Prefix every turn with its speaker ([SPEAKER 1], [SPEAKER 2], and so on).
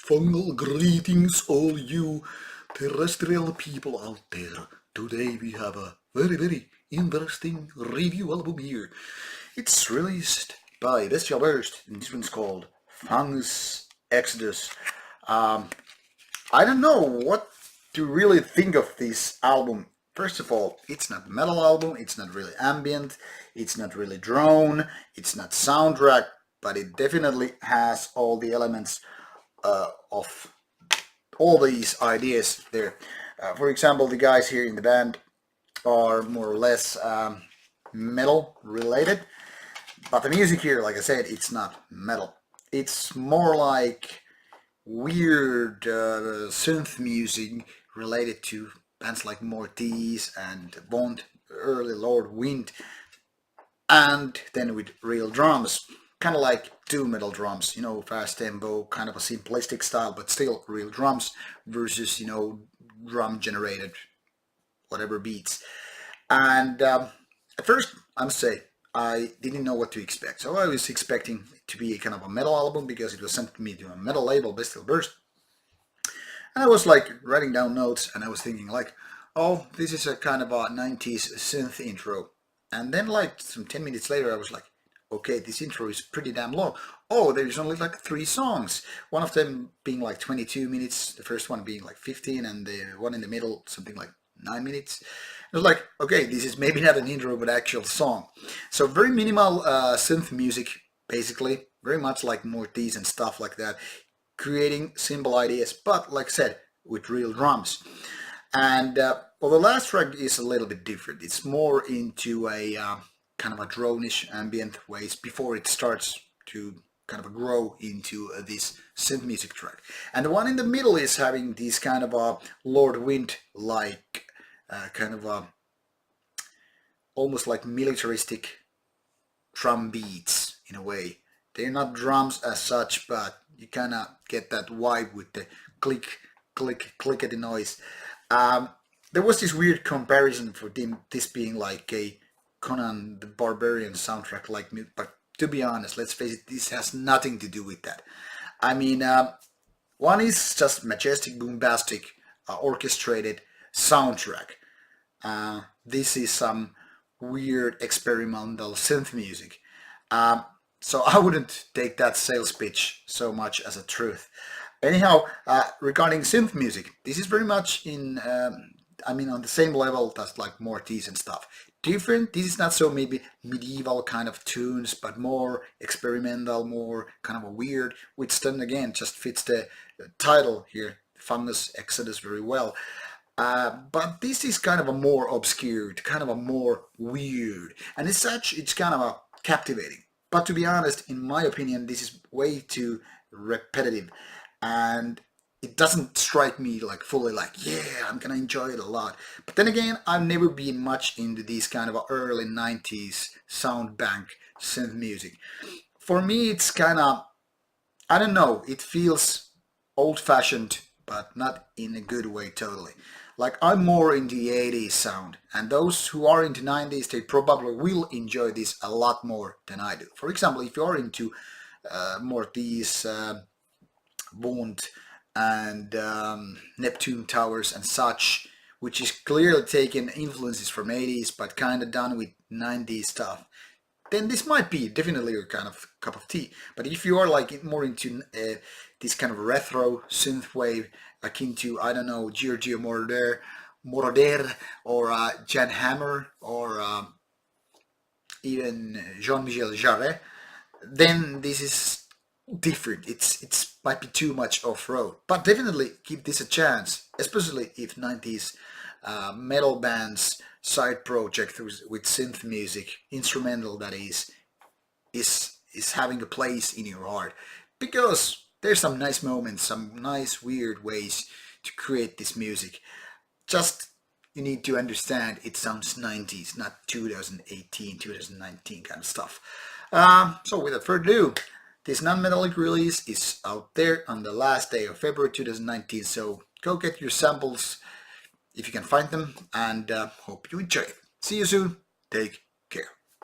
[SPEAKER 1] Fungal greetings, all you terrestrial people out there. Today we have a very interesting review album here. It's released by Bestial Burst, and this one's called Fungus Exodus. I don't know what to really think of this album. First of all, it's not a metal album, it's not really ambient, it's not really drone, it's not soundtrack, but it definitely has all the elements of all these ideas there. For example, the guys here in the band are more or less metal related, but the music here, like I said, it's not metal. It's more like weird synth music related to bands like Mortis and Bond, early Lord Wind, and then with real drums, kind of like doom metal drums, fast tempo, kind of a simplistic style, but still real drums versus, drum generated whatever beats. And at first, I must say, I didn't know what to expect. So I was expecting it to be a kind of a metal album because it was sent to me to a metal label, Bestial Burst. And I was like writing down notes and I was thinking like, oh, this is a kind of a 90s synth intro. And then like some 10 minutes later, I was like, okay, this intro is pretty damn long. Oh, there's only like 3 songs. One of them being like 22 minutes, the first one being like 15, and the one in the middle, something like 9 minutes. I was like, okay, this is maybe not an intro, but actual song. So very minimal synth music, basically. Very much like Mortis and stuff like that. Creating simple ideas, but like I said, with real drums. And well, the last track is a little bit different. It's more into a kind of a drone-ish ambient ways before it starts to kind of grow into this synth music track. And the one in the middle is having these kind of a Lord Wind-like kind of a almost like militaristic drum beats in a way. They're not drums as such, but you kind of get that vibe with the click, click, clickety noise. There was this weird comparison for this being like a Conan the Barbarian soundtrack, but to be honest, let's face it, this has nothing to do with that. I mean, one is just majestic, bombastic, orchestrated soundtrack. This is some weird experimental synth music. So I wouldn't take that sales pitch so much as a truth. Anyhow, regarding synth music, this is very much in, on the same level as like Mortis and stuff. Different, this is not so maybe medieval kind of tunes, but more experimental, more kind of a weird, which then again just fits the title here, Fungus Exodus, very well. But this is kind of a more obscure, kind of a more weird, and as such, it's kind of a captivating. But to be honest, in my opinion, this is way too repetitive, and it doesn't strike me like fully like, yeah, I'm gonna enjoy it a lot. But then again, I've never been much into these kind of early 90s sound bank synth music. For me, it's kind of, I don't know, it feels old-fashioned, but not in a good way totally. Like, I'm more into the 80s sound, and those who are into 90s, they probably will enjoy this a lot more than I do. For example, if you are into more these Bond and Neptune Towers and such, which is clearly taking influences from 80s, but kind of done with 90s stuff, then this might be definitely your kind of cup of tea. But if you are like more into this kind of retro synthwave, akin to, I don't know, Giorgio Moroder or Jan Hammer or even Jean-Michel Jarre, then this is different. It's might be too much off-road, but definitely give this a chance, especially if 90s metal bands side project with synth music, instrumental that is having a place in your heart, because there's some nice moments, some nice weird ways to create this music. Just you need to understand it sounds 90s, not 2018, 2019 kind of stuff. So without further ado, this non-metallic release is out there on the last day of February 2019, so go get your samples if you can find them, and hope you enjoy it. See you soon. Take care.